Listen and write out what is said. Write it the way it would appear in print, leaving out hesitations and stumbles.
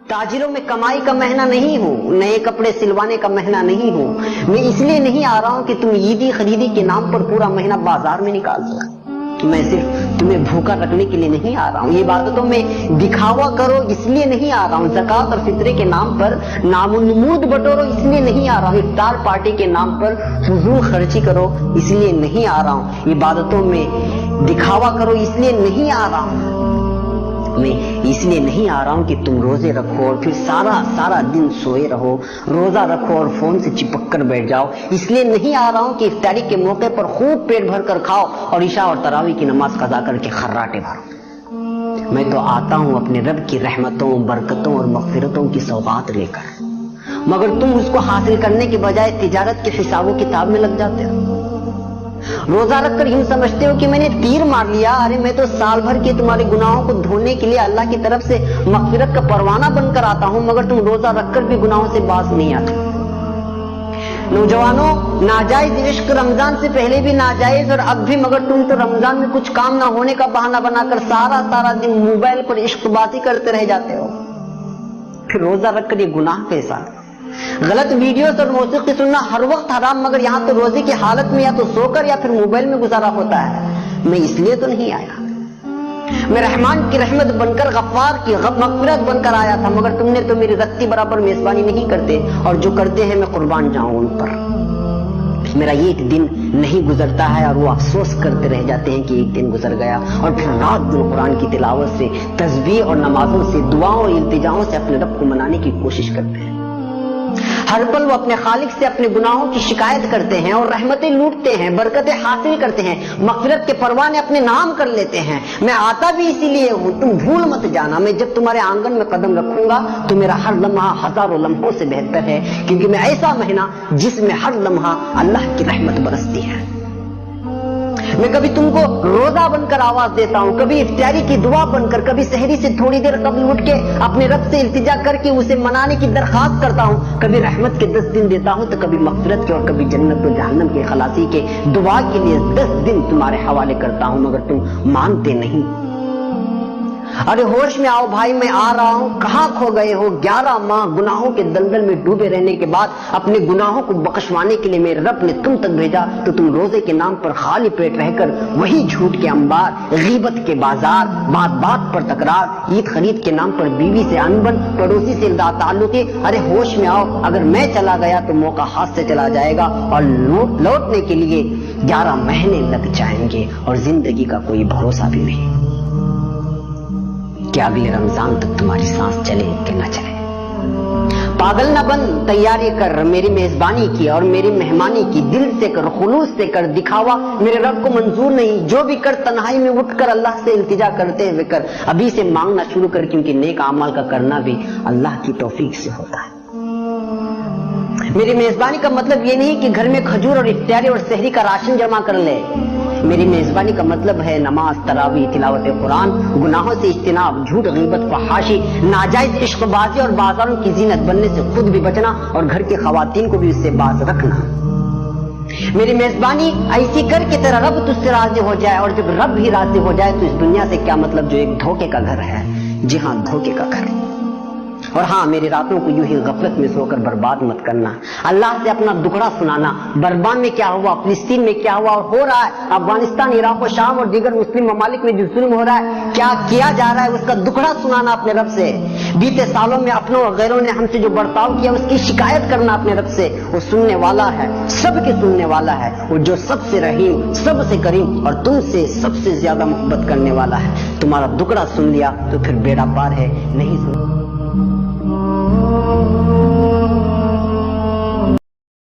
ताजिरों में कमाई का महीना नहीं हूँ, नए कपड़े सिलवाने का महीना नहीं हूँ। मैं इसलिए नहीं आ रहा हूँ कि तुम ईदी खरीदी के नाम पर पूरा महीना बाजार में निकाल दो। मैं सिर्फ तुम्हें भूखा रखने के लिए नहीं आ रहा हूँ। ये इबादतों में दिखावा करो इसलिए नहीं आ रहा हूँ। ज़कात और फित्रे के नाम पर नामुनमूद बटोरो इसलिए नहीं आ रहा हूँ। इफ्तार पार्टी के नाम पर फजूल खर्ची करो इसलिए नहीं आ रहा हूँ। इबादतों में दिखावा करो इसलिए नहीं आ रहा हूँ। मैं इसलिए नहीं आ रहा हूं कि तुम रोजे रखो और फिर सारा दिन सोए रहो, रोजा रखो और फोन से चिपक कर बैठ जाओ। इसलिए नहीं आ रहा हूं कि इफ्तारी के मौके पर खूब पेट भर कर खाओ और इशा और तरावी की नमाज कज़ा करके खर्राटे मारो। मैं तो आता हूं अपने रब की रहमतों, बरकतों और मग़फ़िरतों की सौगात लेकर, मगर तुम उसको हासिल करने के बजाय तिजारत के हिसाबों किताब में लग जाते हो। रोजा रखकर यूं समझते हो कि मैंने तीर मार लिया। अरे मैं तो साल भर के तुम्हारे गुनाहों को धोने के लिए अल्लाह की तरफ से मग़फ़िरत का परवाना बनकर आता हूं, मगर तुम रोजा रखकर भी गुनाहों से बाज नहीं आते। नौजवानों, नाजायज इश्क रमजान से पहले भी नाजायज और अब भी, मगर तुम तो रमजान में कुछ काम ना होने का बहाना बनाकर सारा दिन मोबाइल पर इश्कबाजी करते रह जाते हो। फिर रोजा रखकर ये गुनाह कैसा? गलत वीडियोस और मौसीकी सुनना हर वक्त हराम, मगर यहाँ तो रोजे की हालत में या तो सोकर या फिर मोबाइल में गुजारा होता है। मैं इसलिए तो नहीं आया। मैं रहमान की रहमत बनकर, गफ्फार की मग़फ़िरत बनकर आया था, मगर तुमने तो मेरी रत्ती बराबर मेजबानी नहीं करते, और जो करते हैं मैं कुर्बान जाऊं उन पर। मेरा एक दिन नहीं गुजरता है और वो अफसोस करते रह जाते हैं कि एक दिन गुजर गया, और फिर रात दिन कुरान की तिलावत से, तस्बीह और नमाजों से, दुआओं और इल्तिजाओं से अपने रब को मनाने की कोशिश करते हैं। हर पल वो अपने खालिक से अपने गुनाहों की शिकायत करते हैं और रहमतें लूटते हैं, बरकतें हासिल करते हैं, मग़फ़िरत के परवाने अपने नाम कर लेते हैं। मैं आता भी इसीलिए हूँ, तुम भूल मत जाना। मैं जब तुम्हारे आंगन में कदम रखूंगा तो मेरा हर लम्हा हजारों लम्हों से बेहतर है, क्योंकि मैं ऐसा महीना जिसमें हर लम्हा अल्लाह की रहमत बरसती है। मैं कभी तुमको रोजा बनकर आवाज देता हूँ, कभी इफ्तारी की दुआ बनकर, कभी सहरी से थोड़ी देर कबल उठ के अपने रब से इल्तिजा करके उसे मनाने की दरखास्त करता हूँ। कभी रहमत के 10 दिन देता हूँ तो कभी मग़फ़िरत के, और कभी जन्नत और जहन्नम के खलासी के दुआ के लिए 10 दिन तुम्हारे हवाले करता हूँ, मगर तुम मानते नहीं। अरे होश में आओ भाई, मैं आ रहा हूँ। कहाँ खो गए हो? 11 माह गुनाहों के दलदल में डूबे रहने के बाद अपने गुनाहों को बख्शवाने के लिए मेरे रब ने तुम तक भेजा, तो तुम रोजे के नाम पर खाली पेट रहकर वही झूठ के अंबार, गीबत के बाजार, बात पर तकरार, ईद खरीद के नाम पर बीवी से अनबन, पड़ोसी से ताल्लुकी। अरे होश में आओ, अगर मैं चला गया तो मौका हाथ से चला जाएगा और लौटने के लिए 11 महीने लग जाएंगे, और जिंदगी का कोई भरोसा भी नहीं कि अगले रमजान तक तुम्हारी सांस चले कि न चले। पागल न बन, तैयारी कर मेरी मेजबानी की और मेरी मेहमानी की। दिल से कर, खुलूस से कर, दिखावा मेरे रब को मंजूर नहीं। जो भी कर तन्हाई में उठकर अल्लाह से इल्तिजा करते हुए कर। अभी से मांगना शुरू कर, क्योंकि नेक अमाल का करना भी अल्लाह की तौफीक से होता है। मेरी मेजबानी का मतलब ये नहीं कि घर में खजूर और इफ्तारी और सहरी का राशन जमा कर ले। मेरी मेजबानी का मतलब है नमाज, तरावी, तिलावत कुरान, गुनाहों से इज्तिनाब, झूठ, गीबत, फहाशी, नाजायज इश्कबाजी और बाजारों की जीनत बनने से खुद भी बचना और घर की खवातीन को भी उससे बाज रखना। मेरी मेजबानी ऐसी कर कि तेरा रब तुझसे राजी हो जाए, और जब रब भी राजी हो जाए तो इस दुनिया से क्या मतलब जो एक धोखे का घर है। जी हाँ, धोखे का घर। और हाँ, मेरी रातों को यूं ही गफलत में सोकर बर्बाद मत करना। अल्लाह से अपना दुखड़ा सुनाना, बर्बाद में क्या हुआ, फिलिस्तीन में क्या हुआ और हो रहा है, अफगानिस्तान, इराक और शाम और दीगर मुस्लिम ममालिक में जो जुल्म हो रहा है, क्या किया जा रहा है, उसका दुखड़ा सुनाना अपने रब से। बीते सालों में अपनों और गैरों ने हमसे जो बर्ताव किया उसकी शिकायत करना अपने रब से। वो सुनने वाला है, सबके सुनने वाला है, वो जो सबसे रहीम, सबसे करीम और तुमसे सबसे ज्यादा मोहब्बत करने वाला है। तुम्हारा दुखड़ा सुन लिया तो फिर बेड़ा पार है, नहीं सुन